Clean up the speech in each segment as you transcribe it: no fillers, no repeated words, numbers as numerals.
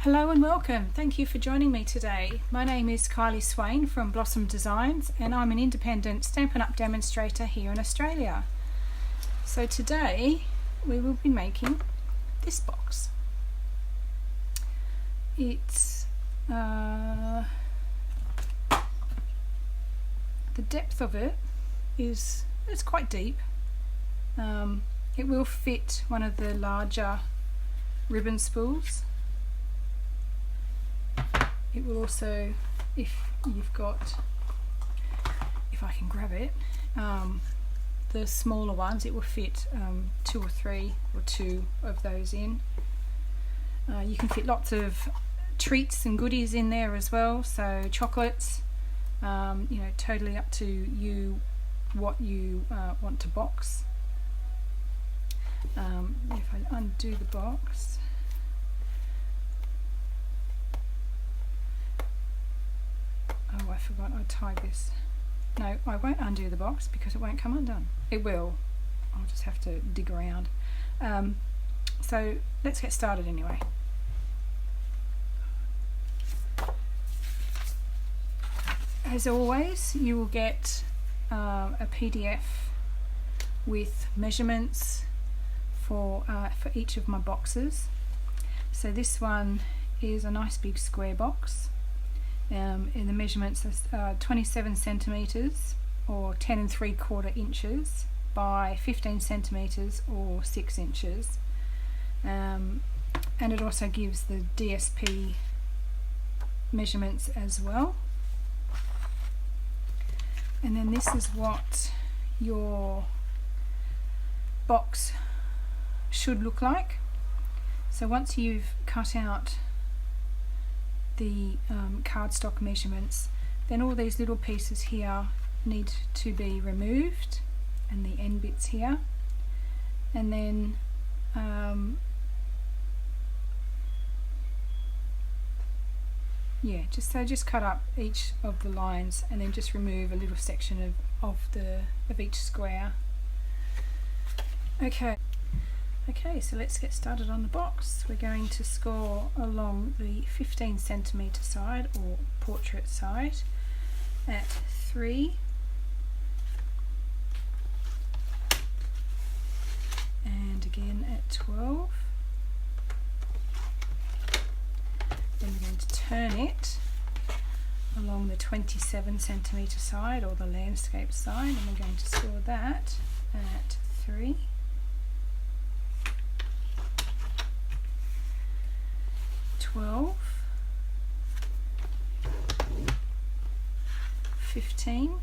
Hello and welcome. Thank you for joining me today. My name is Kylie Swain from Blossom Designs and I'm an independent Stampin' Up! Demonstrator here in Australia. So today we will be making this box. It's the depth of it is quite deep. It will fit one of the larger ribbon spools. It will also, if I can grab it, the smaller ones, it will fit two of those in. You can fit lots of treats and goodies in there as well, so chocolates, totally up to you what you want to box. If I undo the box, oh, I forgot I tied this. No, I won't undo the box because it won't come undone. It will. I'll just have to dig around. So let's get started anyway. As always, you will get a PDF with measurements for each of my boxes. So this one is a nice big square box. In the measurements are 27 centimeters or 10 3/4 inches by 15 centimeters or 6 inches, and it also gives the DSP measurements as well. And then this is what your box should look like. So once you've cut out the cardstock measurements, then all these little pieces here need to be removed, and the end bits here, and then just cut up each of the lines and then just remove a little section of each square. Okay, so let's get started on the box. We're going to score along the 15 centimeter side or portrait side at 3, and again at 12. Then we're going to turn it along the 27 centimeter side or the landscape side, and we're going to score that at 3. 12, 15,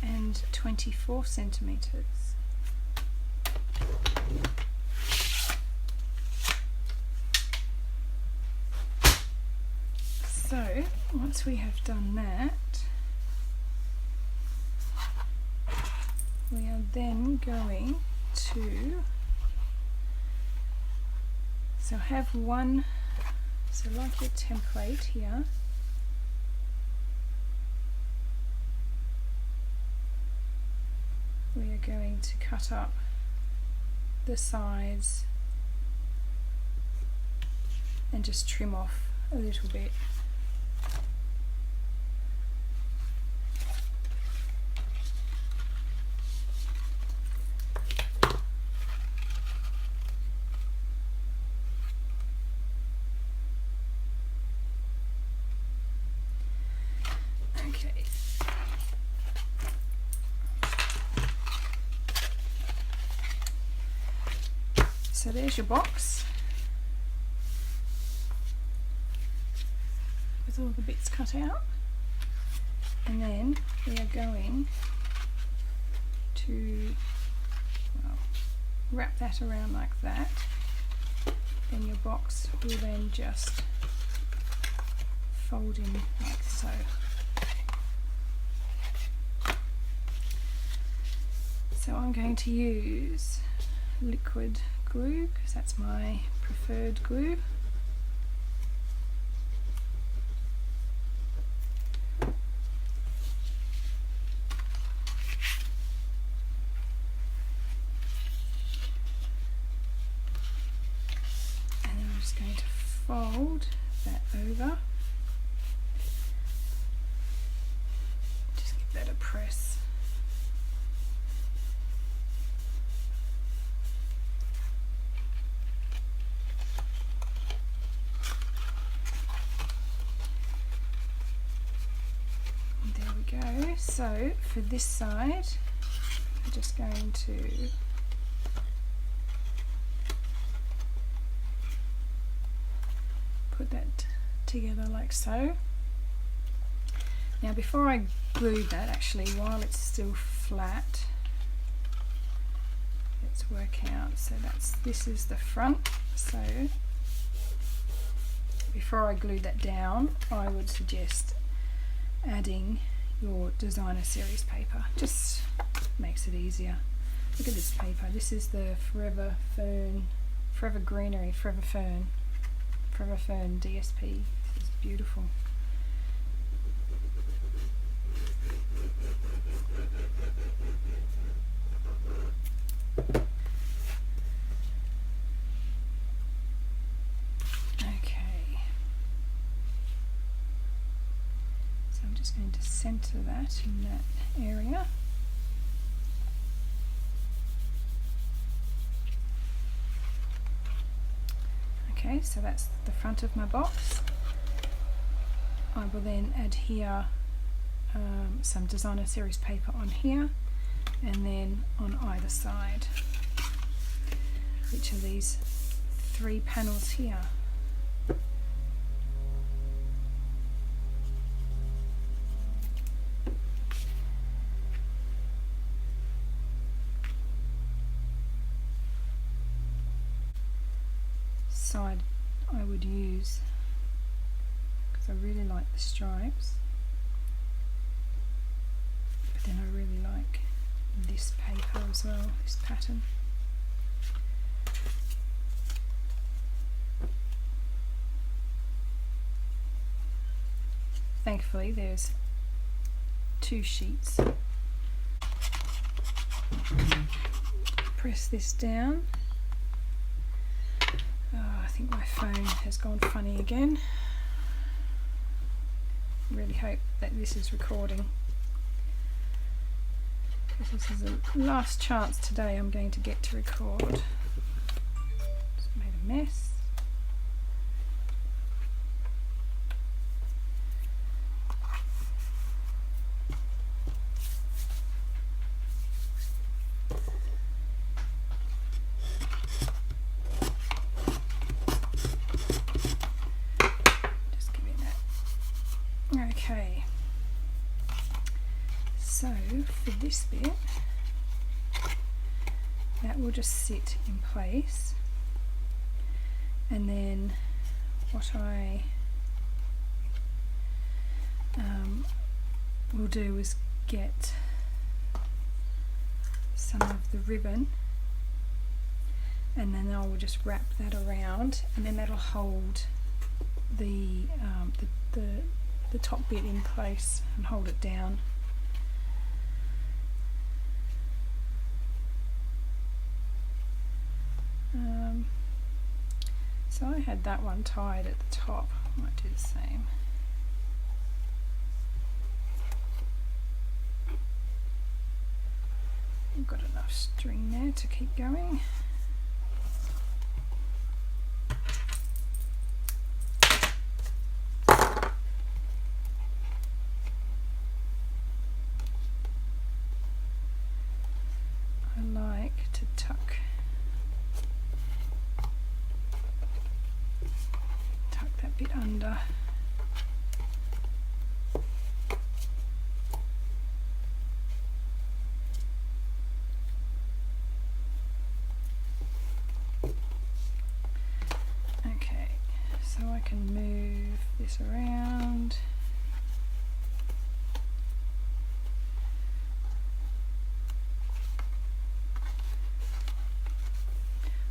and 24 centimeters. So once we have done that, we are then going to have one, so like your template here, we are going to cut up the sides and just trim off a little bit. So there's your box with all the bits cut out, and then we are going to wrap that around like that. Then your box will then just fold in like so. So I'm going to use liquid glue because that's my preferred glue. press. There we go. So for this side, I'm just going to put that together like so. Now before I glue that, actually, while it's still flat, let's work out. So this is the front. So before I glue that down, I would suggest adding your designer series paper. Just makes it easier. Look at this paper. This is the Forever Greenery, Forever Fern DSP. This is beautiful. Just going to center that in that area. Okay, so that's the front of my box. I will then adhere some designer series paper on here and then on either side, which are these 3 panels here. Side I would use, because I really like the stripes, but then I really like this paper as well, this pattern. Thankfully there's 2 sheets. Press this down. I think my phone has gone funny again. Really hope that this is recording. This is the last chance today I'm going to get to record. Just made a mess. Okay, so for this bit, that will just sit in place, and then what I will do is get some of the ribbon, and then I will just wrap that around, and then that'll hold the top bit in place and hold it down. So I had that one tied at the top. I might do the same. I've got enough string there to keep going. Under. Okay, so I can move this around.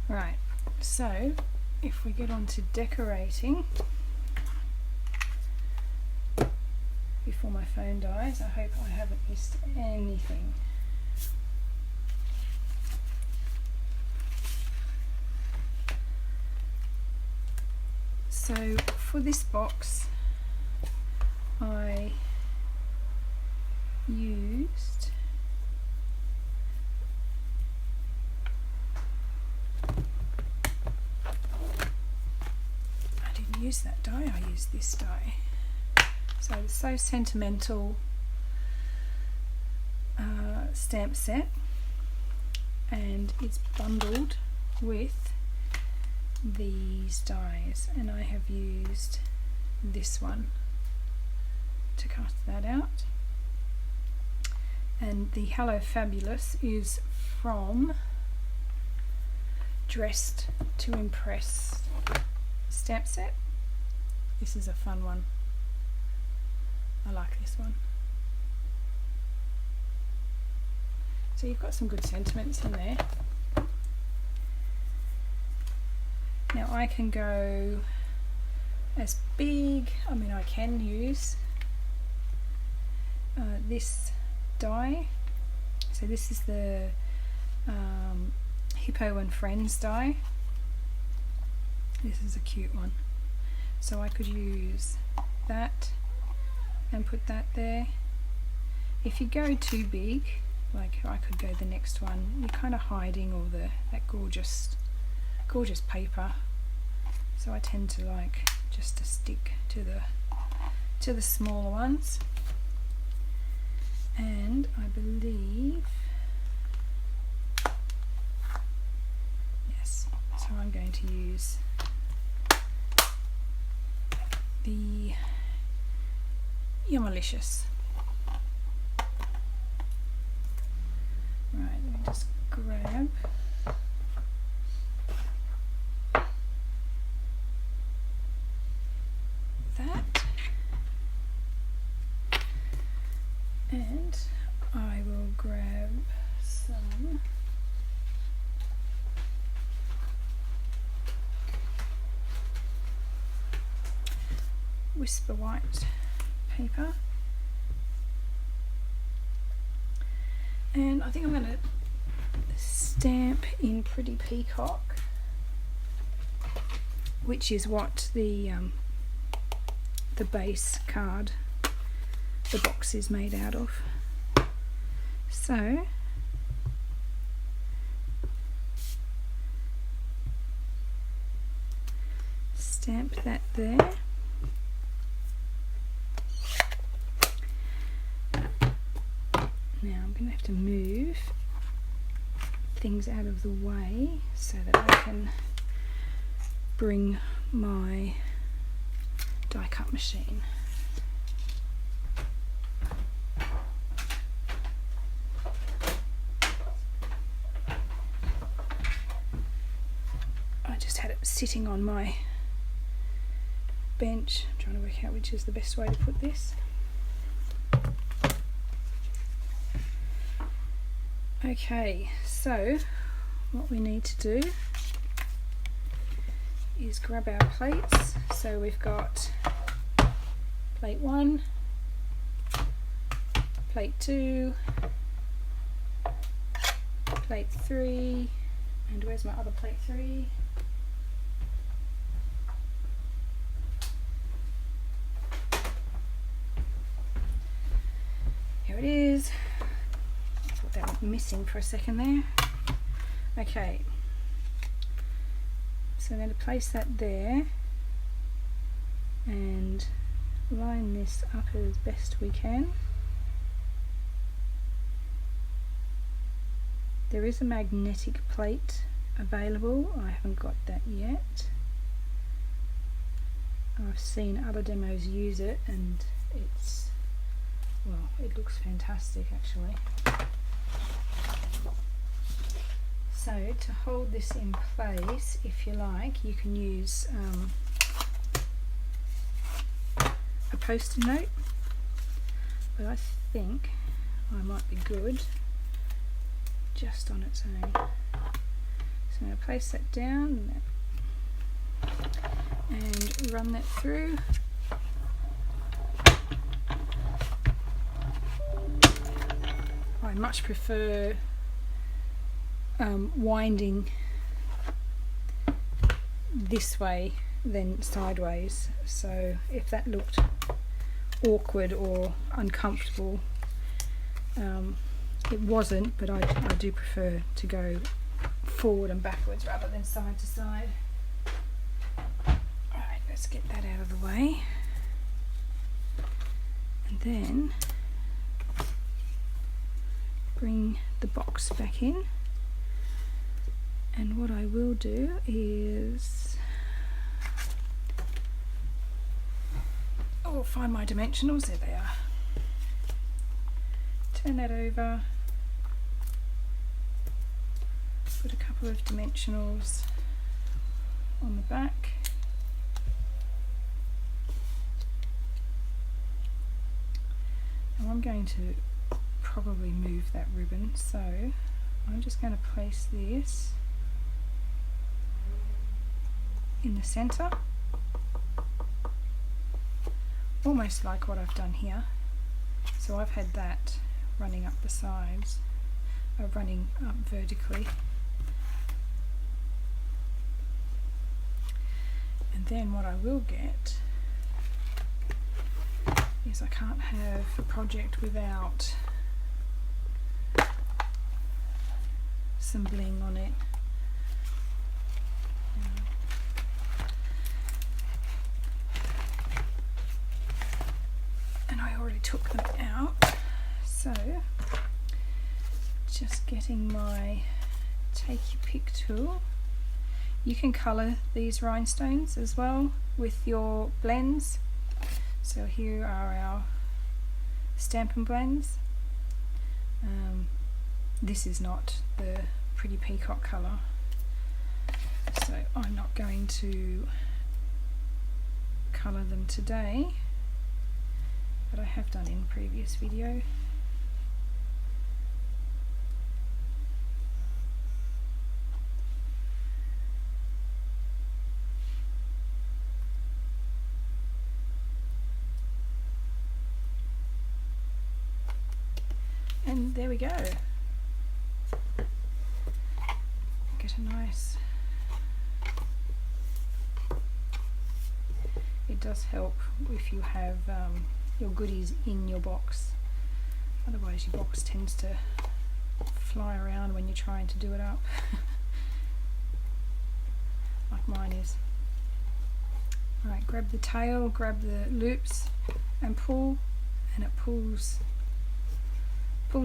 Right, so if we get on to decorating, before my phone dies, I hope I haven't missed anything. So for this box I used used. I didn't use that die, I used this die. So the So Sentimental stamp set, and it's bundled with these dies, and I have used this one to cut that out. And the Hello Fabulous is from Dressed to Impress stamp set. This is a fun one. I like this one. So you've got some good sentiments in there. Now I can go as big, I mean I can use this die. So this is the Hippo and Friends die. This is a cute one. So I could use that and put that there. If you go too big, like I could go the next one, you're kind of hiding all that gorgeous paper. So I tend to like just to stick to the smaller ones. And I believe, yes, so I'm going to use the Yumalicious. Right, let me just grab that, and I will grab some Whisper White paper, and I think I'm going to stamp in Pretty Peacock, which is what the base card, the box is made out of. So stamp that there. Now I'm going to have to move things out of the way so that I can bring my die cut machine. I just had it sitting on my bench. I'm trying to work out which is the best way to put this. Okay, so what we need to do is grab our plates. So we've got plate 1, plate 2, plate 3, and where's my other plate 3? Here it is. That was missing for a second there. Okay, so I'm going to place that there and line this up as best we can. There is a magnetic plate available. I haven't got that yet. I've seen other demos use it and it's, well, it looks fantastic actually. So to hold this in place, if you like, you can use a post-it note, but I think I might be good just on its own. So I'm going to place that down and run that through. I much prefer winding this way than sideways, so if that looked awkward or uncomfortable, It wasn't, but I do prefer to go forward and backwards rather than side to side. Alright, let's get that out of the way. And then bring the box back in. And what I will do is find my dimensionals. There they are. Turn that over. Put a couple of dimensionals on the back. Now I'm going to probably move that ribbon, so I'm just going to place this in the center, almost like what I've done here. So I've had that running up the sides, running up vertically, and then what I will get is I can't have a project without some bling on it. And I already took them out, so just getting my take your pick tool. You can colour these rhinestones as well with your blends. So here are our Stampin' blends. This is not the pretty peacock colour, so I'm not going to colour them today, but I have done in previous video. And there we go. Get a nice... It does help if you have your goodies in your box. Otherwise your box tends to fly around when you're trying to do it up. Like mine is. Alright, grab the tail, grab the loops and pull, and it pulls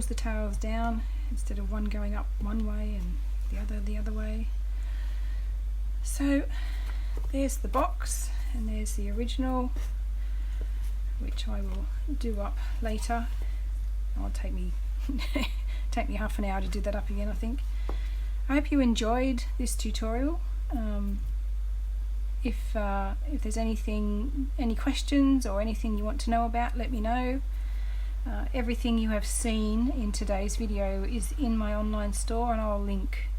the tails down instead of one going up one way and the other way. So there's the box, and there's the original, which I will do up later. It'll take me half an hour to do that up again, I think. I hope you enjoyed this tutorial. If there's any questions or anything you want to know about, let me know. Everything you have seen in today's video is in my online store, and I'll link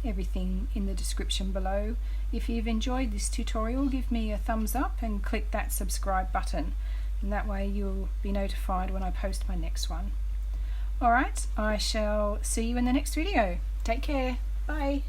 everything in the description below. If you've enjoyed this tutorial, give me a thumbs up and click that subscribe button, and that way you'll be notified when I post my next one. Alright, I shall see you in the next video. Take care. Bye.